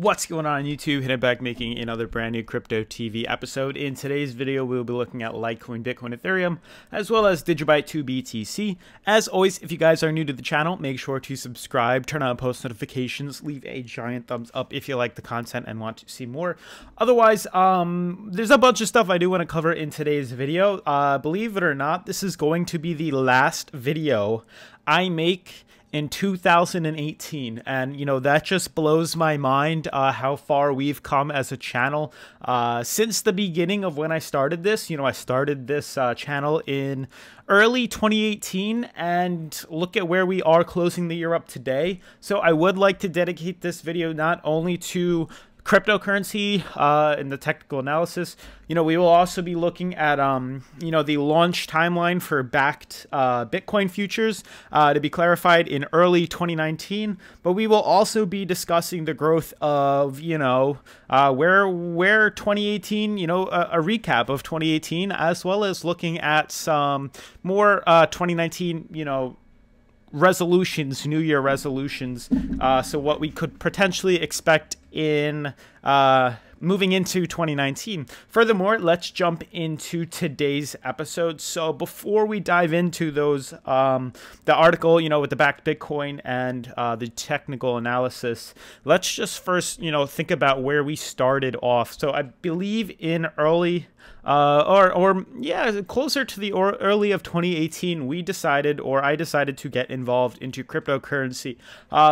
What's going on YouTube? Hitting back making another brand new Crypto TV episode. In today's video, we'll be looking at Litecoin, Bitcoin, Ethereum, as well as Digibyte 2 BTC. As always, if you guys are new to the channel, make sure to subscribe, turn on post notifications, leave a giant thumbs up if you like the content and want to see more. Otherwise, there's a bunch of stuff I do want to cover in today's video. Believe it or not, this is going to be the last video I make in 2018, and you know that just blows my mind how far we've come as a channel since the beginning of when I started this. You know, I started this channel in early 2018, and look at where we are closing the year up today. So I would like to dedicate this video not only to cryptocurrency and the technical analysis. You know, we will also be looking at you know, the launch timeline for backed Bitcoin futures to be clarified in early 2019, but we will also be discussing the growth of, you know, where 2018, you know, a recap of 2018, as well as looking at some more 2019, you know, resolutions, New Year resolutions. So what we could potentially expect in moving into 2019. Furthermore, let's jump into today's episode. So before we dive into those, the article, you know, with the backed Bitcoin and the technical analysis, let's just first, you know, think about where we started off. So I believe in early yeah, closer to the early of 2018, we decided, or I decided, to get involved into cryptocurrency.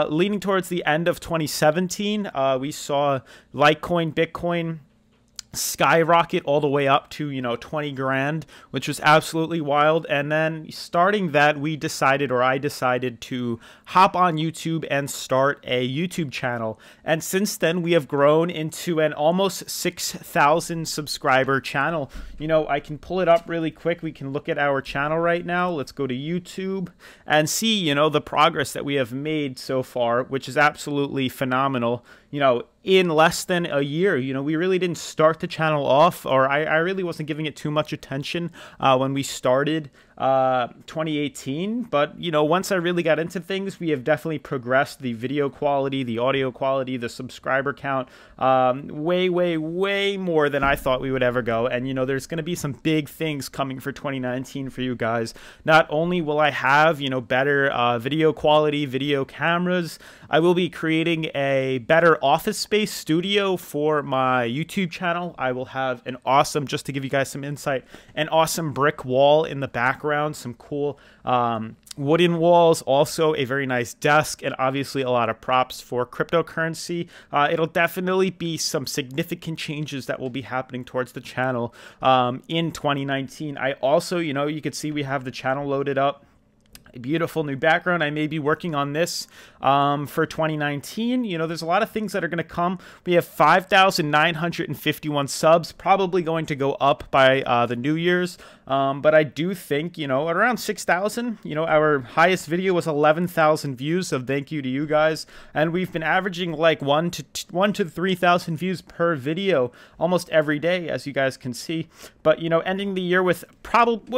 Leaning towards the end of 2017, we saw Litecoin, Bitcoin skyrocket all the way up to, you know, 20 grand, which was absolutely wild. And then starting that, we decided, or I decided, to hop on YouTube and start a YouTube channel. And since then, we have grown into an almost 6,000 subscriber channel. You know, I can pull it up really quick. We can look at our channel right now. Let's go to YouTube and see, you know, the progress that we have made so far, which is absolutely phenomenal. You know, in less than a year, you know, we really didn't start the channel off, or I really wasn't giving it too much attention when we started 2018. But, you know, once I really got into things, we have definitely progressed the video quality, the audio quality, the subscriber count, way more than I thought we would ever go. And, you know, there's going to be some big things coming for 2019 for you guys. Not only will I have, you know, better video quality, video cameras, I will be creating a better office space studio for my YouTube channel. I will have an awesome, just to give you guys some insight, an awesome brick wall in the background, some cool wooden walls, also a very nice desk, and obviously a lot of props for cryptocurrency. It'll definitely be some significant changes that will be happening towards the channel in 2019. I also, you know, you can see we have the channel loaded up. A beautiful new background. I may be working on this for 2019. You know, there's a lot of things that are going to come. We have 5,951 subs, probably going to go up by the New Year's. But I do think, you know, around 6,000, you know, our highest video was 11,000 views. So thank you to you guys. And we've been averaging like 1 to 3,000 views per video almost every day, as you guys can see. But, you know, ending the year with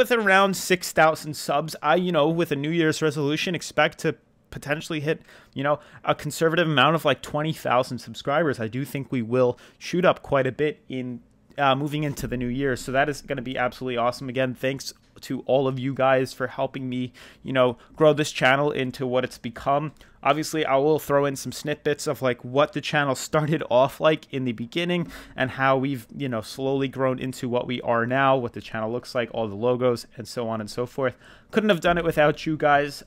around 6,000 subs, you know, with a New Year's resolution, expect to potentially hit, you know, a conservative amount of like 20,000 subscribers. I do think we will shoot up quite a bit in moving into the new year. So that is going to be absolutely awesome. Again, thanks to all of you guys for helping me, you know, grow this channel into what it's become. Obviously, I will throw in some snippets of like what the channel started off like in the beginning and how we've, you know, slowly grown into what we are now, what the channel looks like, all the logos, and so on and so forth. Couldn't have done it without you guys.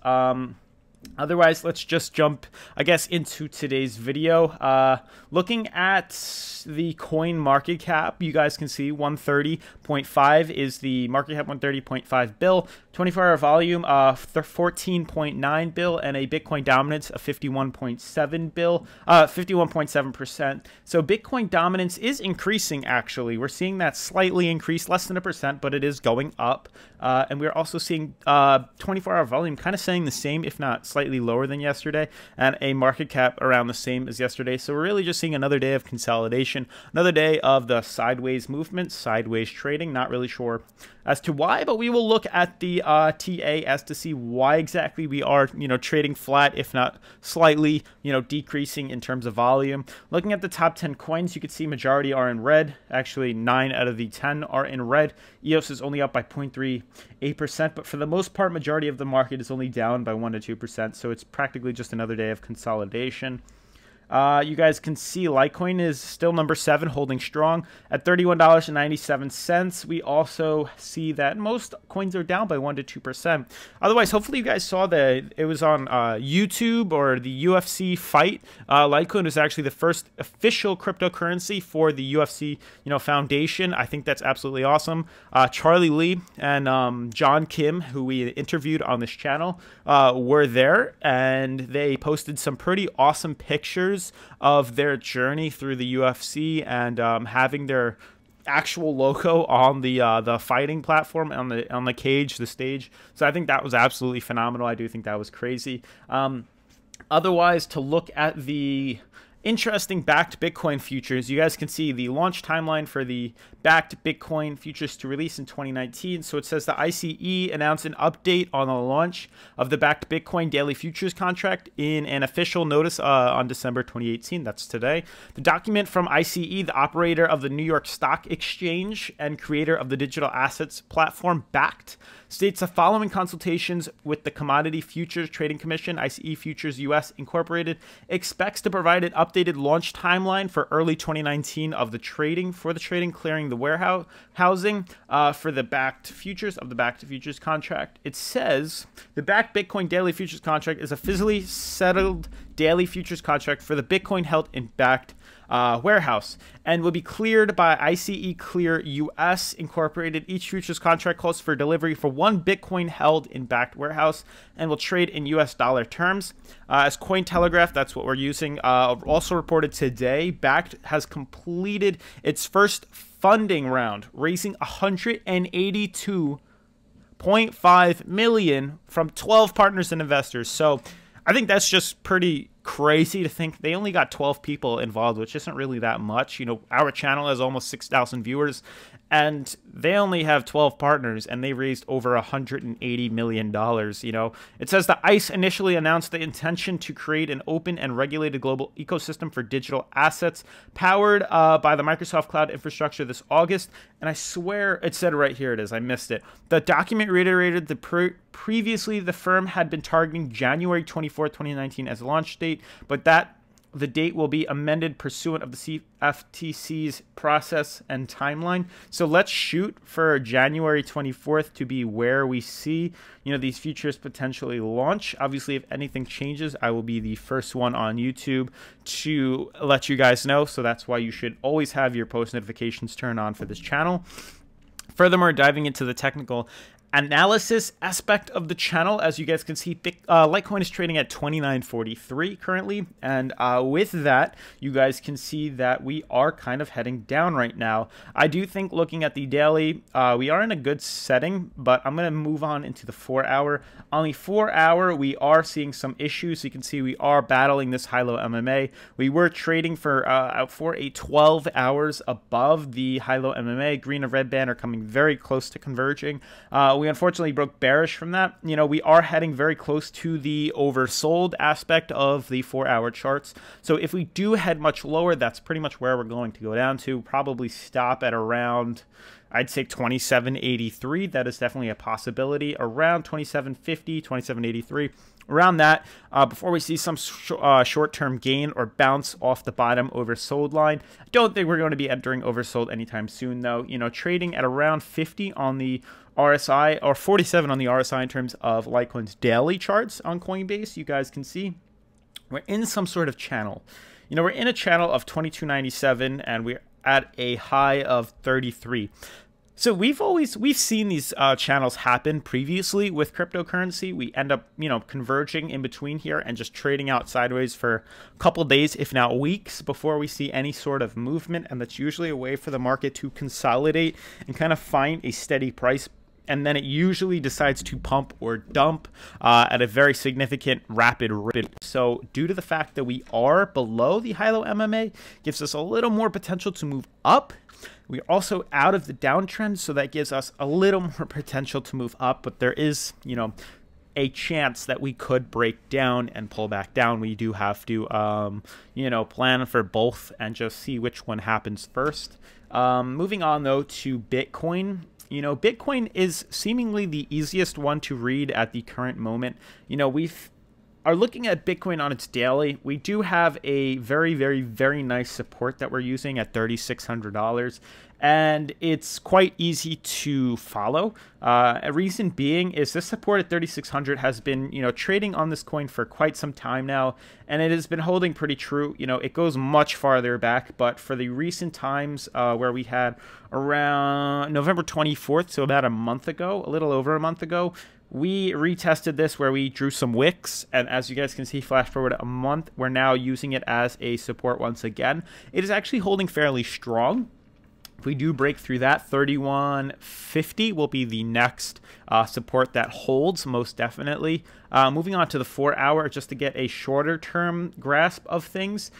Otherwise, let's just jump, I guess, into today's video. Looking at the coin market cap, you guys can see 130.5 is the market cap, 130.5 bill, 24-hour volume, 14.9 bill, and a Bitcoin dominance of 51.7 bill, 51.7%. So Bitcoin dominance is increasing, actually. We're seeing that slightly increase, less than 1%, but it is going up. And we're also seeing 24-hour volume kind of staying the same, if not slightly lower than yesterday, and a market cap around the same as yesterday. So we're really just seeing another day of consolidation, another day of the sideways movement, sideways trading. Not really sure as to why, but we will look at the TA as to see why exactly we are, trading flat, if not slightly, decreasing in terms of volume. Looking at the top 10 coins, you can see majority are in red. Actually, 9 out of the 10 are in red. EOS is only up by 0.38%, but for the most part, majority of the market is only down by 1 to 2%. So it's practically just another day of consolidation. You guys can see Litecoin is still number 7, holding strong at $31.97. We also see that most coins are down by 1 to 2%. Otherwise, hopefully you guys saw that it was on YouTube or the UFC fight. Litecoin is actually the first official cryptocurrency for the UFC, foundation. I think that's absolutely awesome. Charlie Lee and John Kim, who we interviewed on this channel, were there, and they posted some pretty awesome pictures of their journey through the UFC and having their actual logo on the fighting platform, on the cage, the stage. So I think that was absolutely phenomenal. I do think that was crazy. Otherwise, to look at the interesting backed Bitcoin futures, you guys can see the launch timeline for the backed Bitcoin futures to release in 2019. So it says the ICE announced an update on the launch of the backed Bitcoin daily futures contract in an official notice on December 2018. That's today. The document from ICE, the operator of the New York Stock Exchange and creator of the digital assets platform Backed, states the following: consultations with the Commodity Futures Trading Commission, ICE Futures US Incorporated, expects to provide an updated launch timeline for early 2019 of the trading, clearing the warehousing for the backed futures of the backed futures contract. It says the backed Bitcoin daily futures contract is a physically settled daily futures contract for the Bitcoin held in backed warehouse and will be cleared by ICE Clear US Incorporated. Each futures contract calls for delivery for 1 Bitcoin held in backed warehouse and will trade in US dollar terms. As Cointelegraph, that's what we're using, also reported today, Backed has completed its first funding round, raising $182.5 million from 12 partners and investors. So I think that's just pretty crazy to think they only got 12 people involved, which isn't really that much. Our channel has almost 6,000 viewers, and they only have 12 partners, and they raised over $180 million. It says the ICE initially announced the intention to create an open and regulated global ecosystem for digital assets powered by the Microsoft Cloud infrastructure this August. And I swear it said right here, it is, I missed it. The document reiterated previously the firm had been targeting January 24, 2019 as a launch date, but that the date will be amended pursuant of the CFTC's process and timeline. So let's shoot for January 24th to be where we see, these futures potentially launch. Obviously, if anything changes, I will be the first one on YouTube to let you guys know. So that's why you should always have your post notifications turned on for this channel. Furthermore, diving into the technical analysis aspect of the channel, as you guys can see, Litecoin is trading at $29.43 currently, and with that, you guys can see that we are kind of heading down right now. I do think, looking at the daily, we are in a good setting, but I'm going to move on into the 4-hour. On the 4-hour, we are seeing some issues. You can see we are battling this high-low MMA. We were trading for a 12 hours above the high-low MMA. Green and red band are coming very close to converging. We unfortunately broke bearish from that. We are heading very close to the oversold aspect of the 4-hour charts. So if we do head much lower, that's pretty much where we're going to go down to. Probably stop at around, I'd say, 27.83. That is definitely a possibility. Around 27.50, 27.83. Around that, before we see some short-term gain or bounce off the bottom oversold line. I don't think we're going to be entering oversold anytime soon, though. Trading at around 50 on the RSI, or 47 on the RSI in terms of Litecoin's daily charts on Coinbase. You guys can see we're in some sort of channel. We're in a channel of 22.97, and we're at a high of 33. So we've seen these channels happen previously with cryptocurrency. We end up, converging in between here and just trading out sideways for a couple days, if not weeks, before we see any sort of movement. And that's usually a way for the market to consolidate and kind of find a steady price and then it usually decides to pump or dump at a very significant rapid rate. So due to the fact that we are below the high-low MMA, gives us a little more potential to move up. We're also out of the downtrend, so that gives us a little more potential to move up, but there is, you know, a chance that we could break down and pull back down. We do have to, you know, plan for both and just see which one happens first. Moving on, though, to Bitcoin. You know, Bitcoin is seemingly the easiest one to read at the current moment. You know, are looking at Bitcoin on its daily. We do have a very, very, very nice support that we're using at $3,600. And it's quite easy to follow. A reason being is this support at 3,600 has been, you know, trading on this coin for quite some time now, and it has been holding pretty true. You know, it goes much farther back, but for the recent times where we had around November 24th, so about a month ago, a little over a month ago, we retested this where we drew some wicks, and as you guys can see, flash forward a month, we're now using it as a support once again. It is actually holding fairly strong. If we do break through that, 3150 will be the next support that holds, most definitely. Moving on to the 4-hour, just to get a shorter term grasp of things.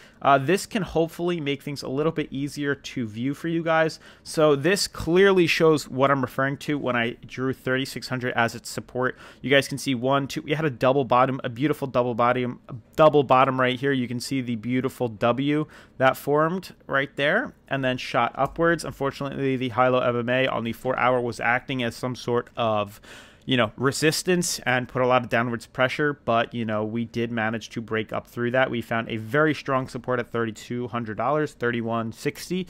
This can hopefully make things a little bit easier to view for you guys. So this clearly shows what I'm referring to when I drew 3,600 as its support. You guys can see 1, 2, we had a double bottom, a beautiful double bottom right here. You can see the beautiful W that formed right there and then shot upwards. Unfortunately, the high-low MMA on the 4-hour was acting as some sort of, you know, resistance and put a lot of downwards pressure, but, you know, we did manage to break up through that. We found a very strong support at $3,200, $3,160,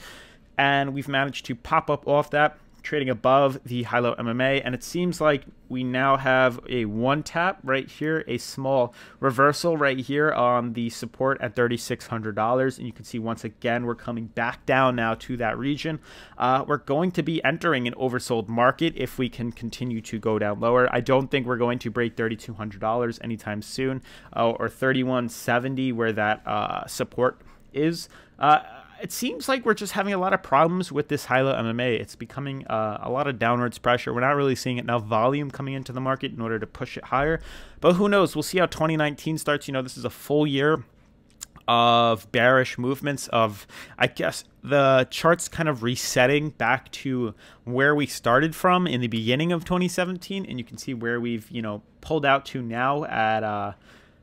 and we've managed to pop up off that, trading above the high-low MMA, and it seems like we now have a one tap right here, a small reversal right here on the support at $3,600, and you can see once again we're coming back down now to that region. We're going to be entering an oversold market if we can continue to go down lower. I don't think we're going to break $3,200 anytime soon, or $3,170 where that support is. It seems like we're just having a lot of problems with this high-low MMA. It's becoming a lot of downwards pressure. We're not really seeing enough volume coming into the market in order to push it higher. But who knows? We'll see how 2019 starts. You know, this is a full year of bearish movements of, I guess, the charts kind of resetting back to where we started from in the beginning of 2017. And you can see where we've, you know, pulled out to now at...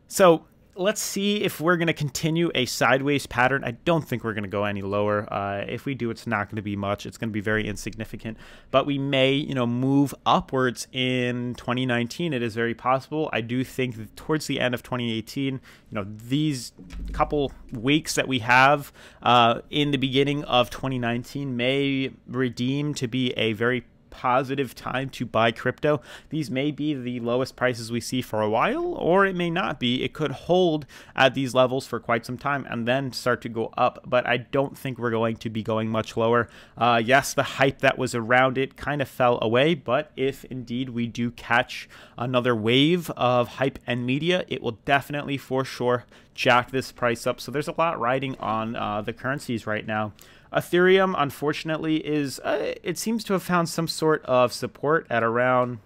So let's see if we're going to continue a sideways pattern. I don't think we're going to go any lower. If we do, it's not going to be much. It's going to be very insignificant. But we may, you know, move upwards in 2019. It is very possible. I do think that towards the end of 2018, you know, these couple weeks that we have in the beginning of 2019 may redeem to be a very positive time to buy crypto. These may be the lowest prices we see for a while, or it may not be. It could hold at these levels for quite some time and then start to go up, but I don't think we're going to be going much lower. Yes, the hype that was around it kind of fell away, but if indeed we do catch another wave of hype and media, it will definitely for sure jack this price up. So there's a lot riding on the currencies right now. Ethereum, unfortunately, is it seems to have found some sort of support at around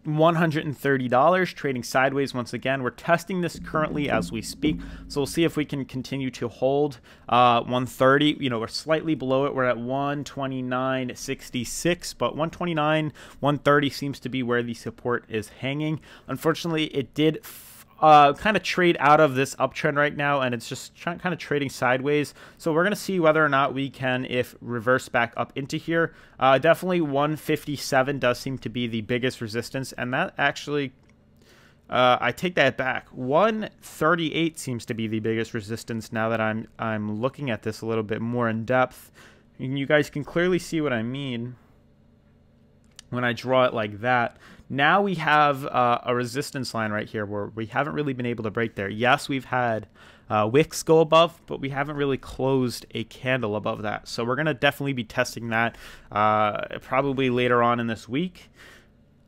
$130, trading sideways once again. We're testing this currently as we speak, so we'll see if we can continue to hold 130. You know, we're slightly below it. We're at 129.66, but 129, 130 seems to be where the support is hanging. Unfortunately, it did kind of trade out of this uptrend right now, and it's just kind of trading sideways. So we're going to see whether or not we can, if reverse back up into here. Definitely 157 does seem to be the biggest resistance, and that actually, I take that back. 138 seems to be the biggest resistance now that I'm looking at this a little bit more in depth. And you guys can clearly see what I mean when I draw it like that. Now we have a resistance line right here where we haven't really been able to break there. Yes, we've had wicks go above, but we haven't really closed a candle above that. So we're going to definitely be testing that probably later on in this week.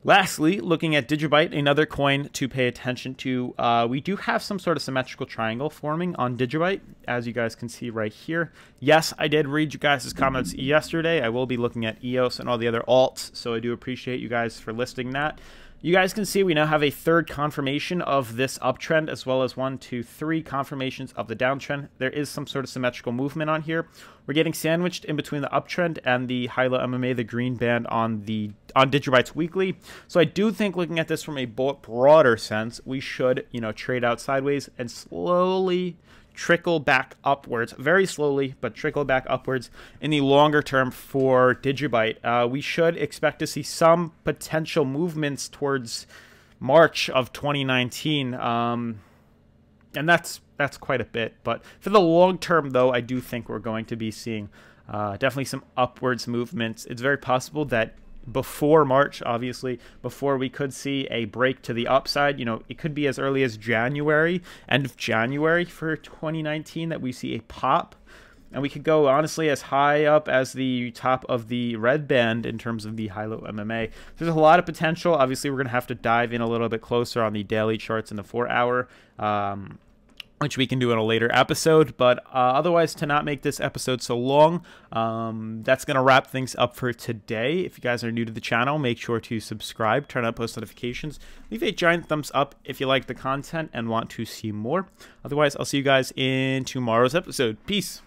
Lastly, looking at Digibyte, another coin to pay attention to, we do have some sort of symmetrical triangle forming on Digibyte, as you guys can see right here. Yes, I did read you guys' comments yesterday. I will be looking at EOS and all the other alts, so I do appreciate you guys for listing that. You guys can see we now have a third confirmation of this uptrend, as well as 1, 2, 3 confirmations of the downtrend. There is some sort of symmetrical movement on here. We're getting sandwiched in between the uptrend and the high-low MMA, the green band on Digibyte's weekly. So I do think, looking at this from a broader sense, we should, trade out sideways and slowly trickle back upwards, very slowly, but trickle back upwards in the longer term for Digibyte. We should expect to see some potential movements towards March of 2019, and that's quite a bit. But for the long term, though, I do think we're going to be seeing definitely some upwards movements. It's very possible that before March, obviously, before we could see a break to the upside, it could be as early as January, end of January for 2019, that we see a pop. And we could go, honestly, as high up as the top of the red band in terms of the high-low MMA. There's a lot of potential. Obviously, we're going to have to dive in a little bit closer on the daily charts and the 4-hour, which we can do in a later episode. But otherwise, to not make this episode so long, that's going to wrap things up for today. If you guys are new to the channel, make sure to subscribe, turn on post notifications, leave a giant thumbs up if you like the content and want to see more. Otherwise, I'll see you guys in tomorrow's episode. Peace.